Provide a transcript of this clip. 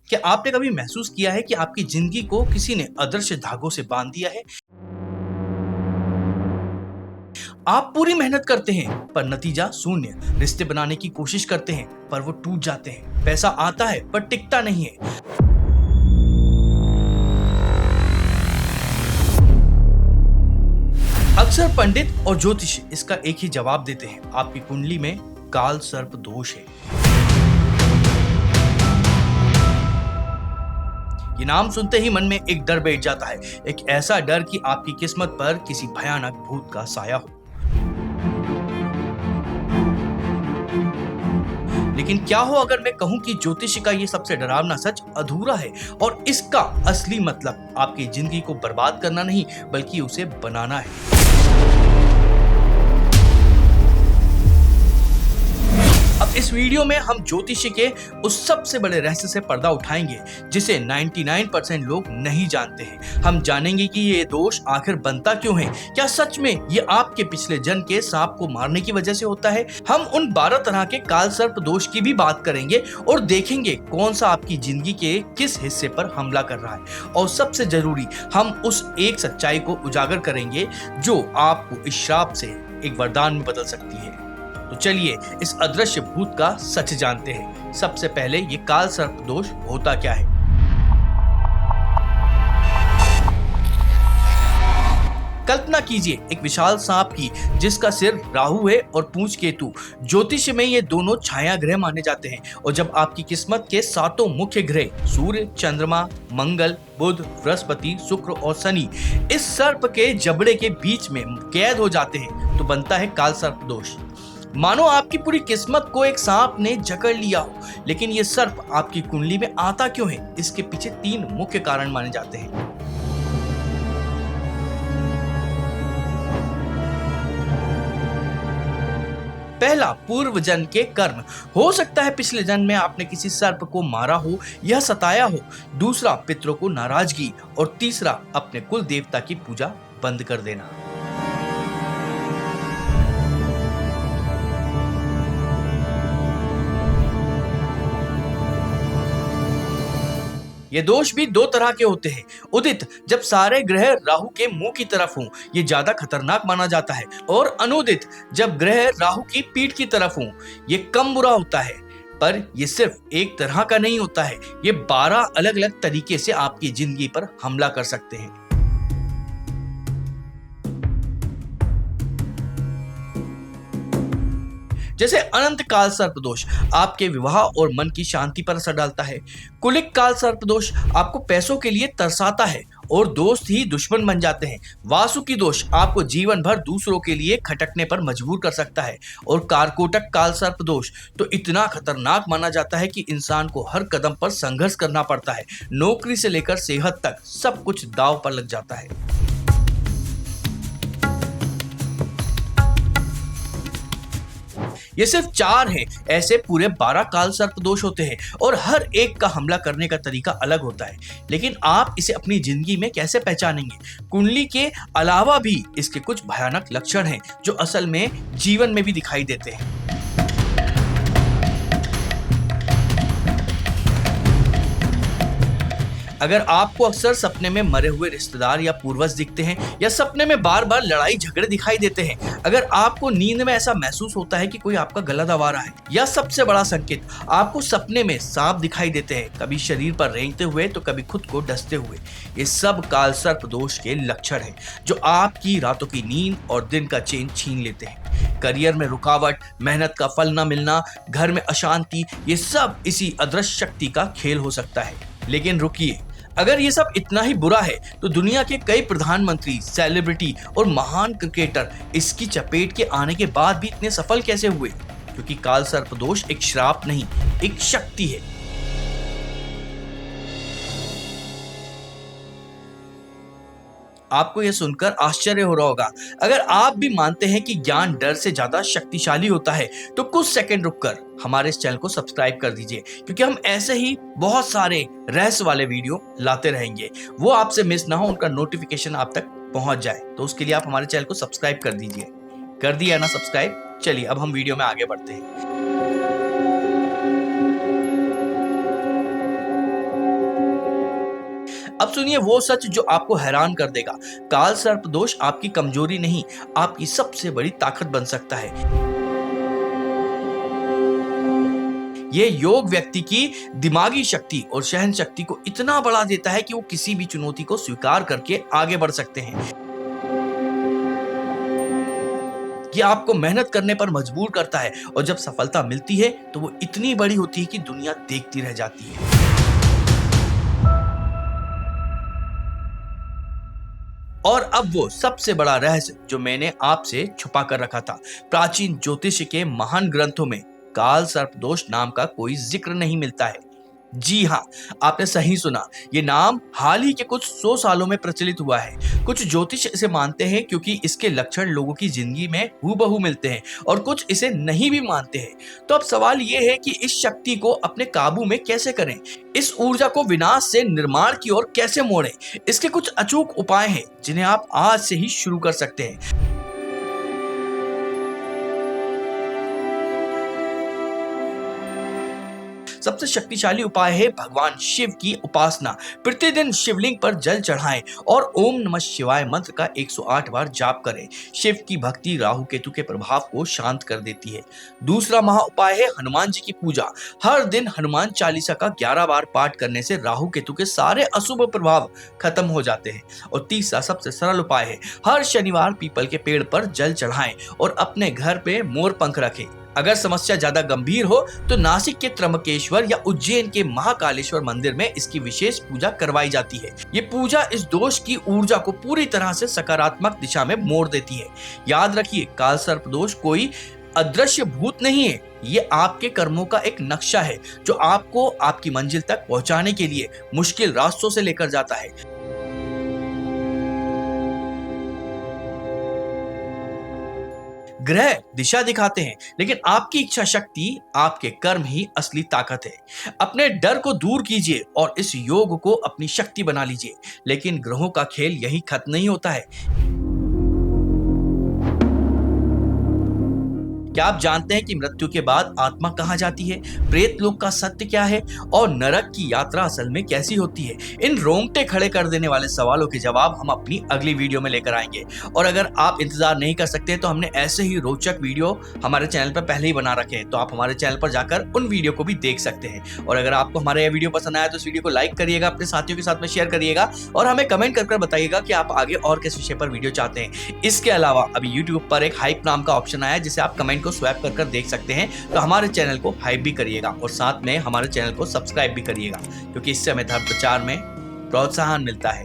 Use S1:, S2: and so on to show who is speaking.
S1: क्या आपने कभी महसूस किया है कि आपकी जिंदगी को किसी ने अदृश्य धागों से बांध दिया है? आप पूरी मेहनत करते हैं पर नतीजा शून्य। रिश्ते बनाने की कोशिश करते हैं पर वो टूट जाते हैं। पैसा आता है पर टिकता नहीं है। अक्सर पंडित और ज्योतिषी इसका एक ही जवाब देते हैं, आपकी कुंडली में काल सर्प दोष है। ये नाम सुनते ही मन में एक डर बैठ जाता है, एक ऐसा डर कि आपकी किस्मत पर किसी भयानक भूत का साया हो। लेकिन क्या हो अगर मैं कहूं कि ज्योतिष का ये सबसे डरावना सच अधूरा है और इसका असली मतलब आपकी जिंदगी को बर्बाद करना नहीं बल्कि उसे बनाना है। अब इस वीडियो में हम ज्योतिषी के उस सबसे बड़े रहस्य से पर्दा उठाएंगे जिसे 99% लोग नहीं जानते हैं। हम जानेंगे कि ये दोष आखिर बनता क्यों है, क्या सच में ये आपके पिछले जन्म के सांप को मारने की वजह से होता है। हम उन 12 तरह के काल सर्प दोष की भी बात करेंगे और देखेंगे कौन सा आपकी जिंदगी के किस हिस्से पर हमला कर रहा है। और सबसे जरूरी, हम उस एक सच्चाई को उजागर करेंगे जो आपको इस श्राप से एक वरदान में बदल सकती है। तो चलिए इस अदृश्य भूत का सच जानते हैं। सबसे पहले ये काल सर्प दोष होता क्या है। कल्पना कीजिए एक विशाल सांप की जिसका सिर राहु है और पूंछ केतु। ज्योतिष में ये दोनों छाया ग्रह माने जाते हैं और जब आपकी किस्मत के 7 मुख्य ग्रह सूर्य, चंद्रमा, मंगल, बुध, बृहस्पति, शुक्र और शनि इस सर्प के जबड़े के बीच में कैद हो जाते हैं तो बनता है काल सर्प दोष। मानो आपकी पूरी किस्मत को एक सांप ने जकड़ लिया हो। लेकिन ये सर्प आपकी कुंडली में आता क्यों है, इसके पीछे 3 मुख्य कारण माने जाते हैं। पहला, पूर्व जन्म के कर्म। हो सकता है पिछले जन्म में आपने किसी सर्प को मारा हो या सताया हो। दूसरा, पितरों को नाराजगी। और तीसरा, अपने कुल देवता की पूजा बंद कर देना। ये दोष भी 2 तरह के होते हैं। उदित, जब सारे ग्रह राहु के मुंह की तरफ हों, ये ज्यादा खतरनाक माना जाता है। और अनुदित, जब ग्रह राहु की पीठ की तरफ हों, ये कम बुरा होता है। पर ये सिर्फ एक तरह का नहीं होता है, ये 12 अलग अलग तरीके से आपकी जिंदगी पर हमला कर सकते हैं। जैसे अनंत काल सर्प दोष आपके विवाह और मन की शांति पर असर डालता है। कुलिक काल सर्प दोष आपको पैसों के लिए तरसाता है और दोस्त ही दुश्मन बन जाते हैं। वासुकी दोष आपको जीवन भर दूसरों के लिए खटकने पर मजबूर कर सकता है। और कारकोटक काल सर्प दोष तो इतना खतरनाक माना जाता है कि इंसान को हर कदम पर संघर्ष करना पड़ता है। नौकरी से लेकर सेहत तक सब कुछ दांव पर लग जाता है। ये सिर्फ 4 हैं, ऐसे पूरे 12 काल सर्प दोष होते हैं और हर एक का हमला करने का तरीका अलग होता है। लेकिन आप इसे अपनी जिंदगी में कैसे पहचानेंगे? कुंडली के अलावा भी इसके कुछ भयानक लक्षण हैं जो असल में जीवन में भी दिखाई देते हैं। अगर आपको अक्सर सपने में मरे हुए रिश्तेदार या पूर्वज दिखते हैं या सपने में बार बार लड़ाई झगड़े दिखाई देते हैं, अगर आपको नींद में ऐसा महसूस होता है कि कोई आपका गला दबा रहा है, या सबसे बड़ा संकेत, आपको सपने में सांप दिखाई देते हैं, कभी शरीर पर रेंगते हुए तो कभी खुद को डसते हुए, ये सब काल सर्प दोष के लक्षण हैं जो आपकी रातों की नींद और दिन का चैन छीन लेते हैं। करियर में रुकावट, मेहनत का फल न मिलना, घर में अशांति, ये सब इसी अदृश्य शक्ति का खेल हो सकता है। लेकिन रुकिए, अगर ये सब इतना ही बुरा है तो दुनिया के कई प्रधानमंत्री, सेलिब्रिटी और महान क्रिकेटर इसकी चपेट के आने के बाद भी इतने सफल कैसे हुए? क्योंकि काल सर्प दोष एक श्राप नहीं, एक शक्ति है। आपको यह सुनकर आश्चर्य हो रहा होगा। अगर आप भी मानते हैं कि ज्ञान डर से ज्यादा शक्तिशाली होता है तो कुछ सेकंड रुककर हमारे इस चैनल को सब्सक्राइब कर दीजिए, क्योंकि हम ऐसे ही बहुत सारे रहस्य वाले वीडियो लाते रहेंगे। वो आपसे मिस ना हो, उनका नोटिफिकेशन आप तक पहुंच जाए, तो उसके लिए आप हमारे चैनल को सब्सक्राइब कर दीजिए। कर दिया ना सब्सक्राइब? चलिए अब हम वीडियो में आगे बढ़ते हैं। अब सुनिए वो सच जो आपको हैरान कर देगा। काल सर्प दोष आपकी कमजोरी नहीं, आपकी सबसे बड़ी ताकत बन सकता है। ये योग व्यक्ति की दिमागी शक्ति और सहन शक्ति को इतना बढ़ा देता है कि वो किसी भी चुनौती को स्वीकार करके आगे बढ़ सकते हैं। ये आपको मेहनत करने पर मजबूर करता है और जब सफलता मिलती है तो वो इतनी बड़ी होती है कि दुनिया देखती रह जाती है। और अब वो सबसे बड़ा रहस्य जो मैंने आपसे छुपा कर रखा था। प्राचीन ज्योतिष के महान ग्रंथों में काल सर्प दोष नाम का कोई जिक्र नहीं मिलता है। जी हाँ, आपने सही सुना। ये नाम हाल ही के कुछ 100 सालों में प्रचलित हुआ है। कुछ ज्योतिष इसे मानते हैं क्योंकि इसके लक्षण लोगों की जिंदगी में हूबहू मिलते हैं और कुछ इसे नहीं भी मानते हैं। तो अब सवाल ये है कि इस शक्ति को अपने काबू में कैसे करें, इस ऊर्जा को विनाश से निर्माण की ओर कैसे मोड़ें। इसके कुछ अचूक उपाय हैं जिन्हें आप आज से ही शुरू कर सकते हैं। सबसे शक्तिशाली उपाय है भगवान शिव की उपासना। प्रतिदिन शिवलिंग पर जल चढ़ाएं और ओम नमः शिवाय मंत्र का 108 बार जाप करें। शिव की भक्ति राहु केतु के प्रभाव को शांत कर देती है। दूसरा महा उपाय है हनुमान जी की पूजा। हर दिन हनुमान चालीसा का 11 बार पाठ करने से राहु केतु के सारे अशुभ प्रभाव खत्म हो जाते हैं। और तीसरा सबसे सरल उपाय है हर शनिवार पीपल के पेड़ पर जल चढ़ाएं और अपने घर पे मोर पंख रखें। अगर समस्या ज्यादा गंभीर हो तो नासिक के त्र्यंबकेश्वर या उज्जैन के महाकालेश्वर मंदिर में इसकी विशेष पूजा करवाई जाती है। ये पूजा इस दोष की ऊर्जा को पूरी तरह से सकारात्मक दिशा में मोड़ देती है। याद रखिए, काल सर्प दोष कोई अदृश्य भूत नहीं है, ये आपके कर्मों का एक नक्शा है जो आपको आपकी मंजिल तक पहुंचाने के लिए मुश्किल रास्तों से लेकर जाता है। ग्रह दिशा दिखाते हैं, लेकिन आपकी इच्छा शक्ति, आपके कर्म ही असली ताकत है। अपने डर को दूर कीजिए और इस योग को अपनी शक्ति बना लीजिए। लेकिन ग्रहों का खेल यही खत्म नहीं होता है। क्या आप जानते हैं कि मृत्यु के बाद आत्मा कहाँ जाती है, प्रेत लोक का सत्य क्या है और नरक की यात्रा असल में कैसी होती है? इन रोंगटे खड़े कर देने वाले सवालों के जवाब हम अपनी अगली वीडियो में लेकर आएंगे। और अगर आप इंतजार नहीं कर सकते तो हमने ऐसे ही रोचक वीडियो हमारे चैनल पर पहले ही बना रखे हैं, तो आप हमारे चैनल पर जाकर उन वीडियो को भी देख सकते हैं। और अगर आपको हमारा यह वीडियो पसंद आया तो इस वीडियो को लाइक करिएगा, अपने साथियों के साथ में शेयर करिएगा और हमें कमेंट कर बताइएगा कि आप आगे और किस विषय पर वीडियो चाहते हैं। इसके अलावा अभी यूट्यूब पर एक हाइप नाम का ऑप्शन आया है जिसे आप कमेंट को स्वैप कर देख सकते हैं, तो हमारे चैनल को हाइप भी करिएगा और साथ में हमारे चैनल को सब्सक्राइब भी करिएगा, क्योंकि इससे हमें धर्म प्रचार में प्रोत्साहन मिलता है।